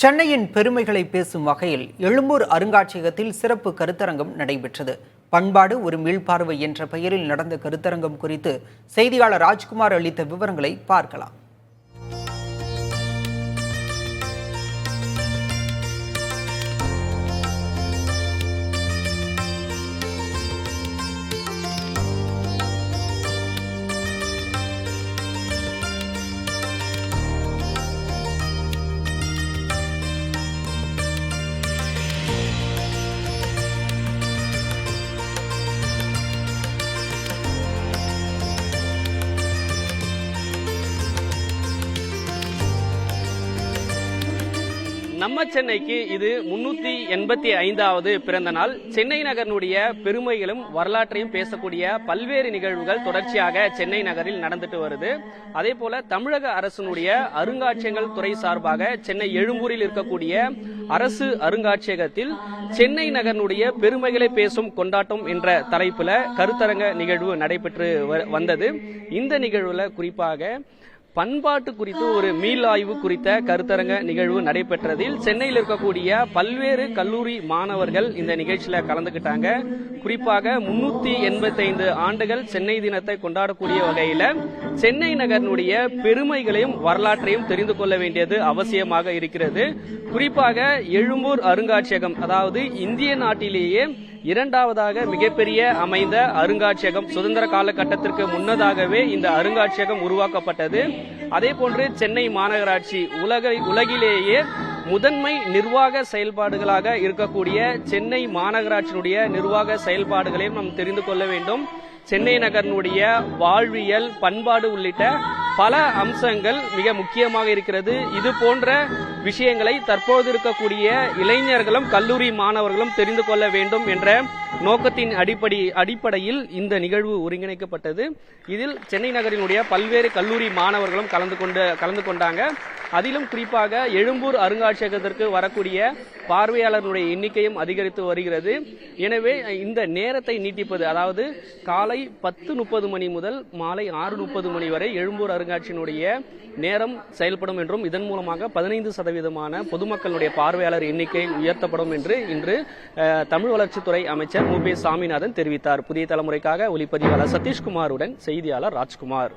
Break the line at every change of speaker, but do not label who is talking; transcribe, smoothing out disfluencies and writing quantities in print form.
சென்னையின் பெருமைகளை பேசும் வகையில் எழும்பூர் அருங்காட்சியகத்தில் சிறப்பு கருத்தரங்கம் நடைபெற்றது. பண்பாடு ஒரு மீள்பார்வை என்ற பெயரில் நடந்த கருத்தரங்கம் குறித்து செய்தியாளர் ராஜ்குமார் அளித்த விவரங்களை பார்க்கலாம்.
நம்ம சென்னைக்கு இது 385வது பிறந்த நாள். சென்னை நகரினுடைய பெருமைகளும் வரலாற்றையும் பேசக்கூடிய பல்வேறு நிகழ்வுகள் தொடர்ச்சியாக சென்னை நகரில் நடந்துட்டு வருது. அதே போல தமிழக அரசினுடைய அருங்காட்சியகங்கள் துறை சார்பாக சென்னை எழும்பூரில் இருக்கக்கூடிய அரசு அருங்காட்சியகத்தில் சென்னை நகரினுடைய பெருமைகளை பேசும் கொண்டாட்டம் என்ற தலைப்புல கருத்தரங்க நிகழ்வு நடைபெற்று வந்தது. இந்த நிகழ்வுல குறிப்பாக பண்பாட்டு குறித்து ஒரு மீளாய்வு குறித்த கருத்தரங்க நிகழ்வு நடைபெற்றதில் சென்னையில் இருக்கக்கூடிய பல்வேறு கல்லூரி மாணவர்கள் இந்த நிகழ்ச்சியில கலந்துகிட்டாங்க. குறிப்பாக 385 ஆண்டுகள் சென்னை தினத்தை கொண்டாடக்கூடிய வகையில சென்னை நகரினுடைய பெருமைகளையும் வரலாற்றையும் தெரிந்து கொள்ள வேண்டியது அவசியமாக இருக்கிறது. குறிப்பாக எழும்பூர் அருங்காட்சியகம், அதாவது இந்திய நாட்டிலேயே இரண்டாவதாக மிகப்பெரிய அமைந்த அருங்காட்சியகம். சுதந்திர காலகட்டத்திற்கு முன்னதாகவே இந்த அருங்காட்சியகம் உருவாக்கப்பட்டது. அதே போன்று சென்னை மாநகராட்சி உலகிலேயே முதன்மை நிர்வாக செயல்பாடுகளாக இருக்கக்கூடிய சென்னை மாநகராட்சியினுடைய நிர்வாக செயல்பாடுகளையும் நாம் தெரிந்து கொள்ள வேண்டும். சென்னை நகரினுடைய வாழ்வியல், பண்பாடு உள்ளிட்ட பல அம்சங்கள் மிக முக்கியமாக இருக்கிறது. இது போன்ற விஷயங்களை தற்போது இருக்கக்கூடிய இளைஞர்களும் கல்லூரி மாணவர்களும் தெரிந்து கொள்ள வேண்டும் என்ற நோக்கத்தின் அடிப்படையில் இந்த நிகழ்வு ஒருங்கிணைக்கப்பட்டது. இதில் சென்னை நகரினுடைய பல்வேறு கல்லூரி மாணவர்களும் கலந்து கொண்டாங்க. அதிலும் குறிப்பாக எழும்பூர் அருங்காட்சியகத்திற்கு வரக்கூடிய பார்வையாளர்களுடைய எண்ணிக்கையும் அதிகரித்து வருகிறது. எனவே இந்த நேரத்தை நீட்டிப்பது, அதாவது காலை 10:30 மணி முதல் மாலை 6:30 மணி வரை எழும்பூர் அருங்காட்சியினுடைய நேரம் செயல்படும் என்றும் இதன் மூலமாக 15% பொதுமக்களுடைய பார்வையாளர் எண்ணிக்கை உயர்த்தப்படும் என்று இன்று தமிழ் வளர்ச்சித்துறை அமைச்சர் மு. சாமிநாதன் தெரிவித்தார். புதிய தலைமுறைக்காக ஒளிப்பதிவாளர் சதீஷ்குமாருடன் செய்தியாளர் ராஜ்குமார்.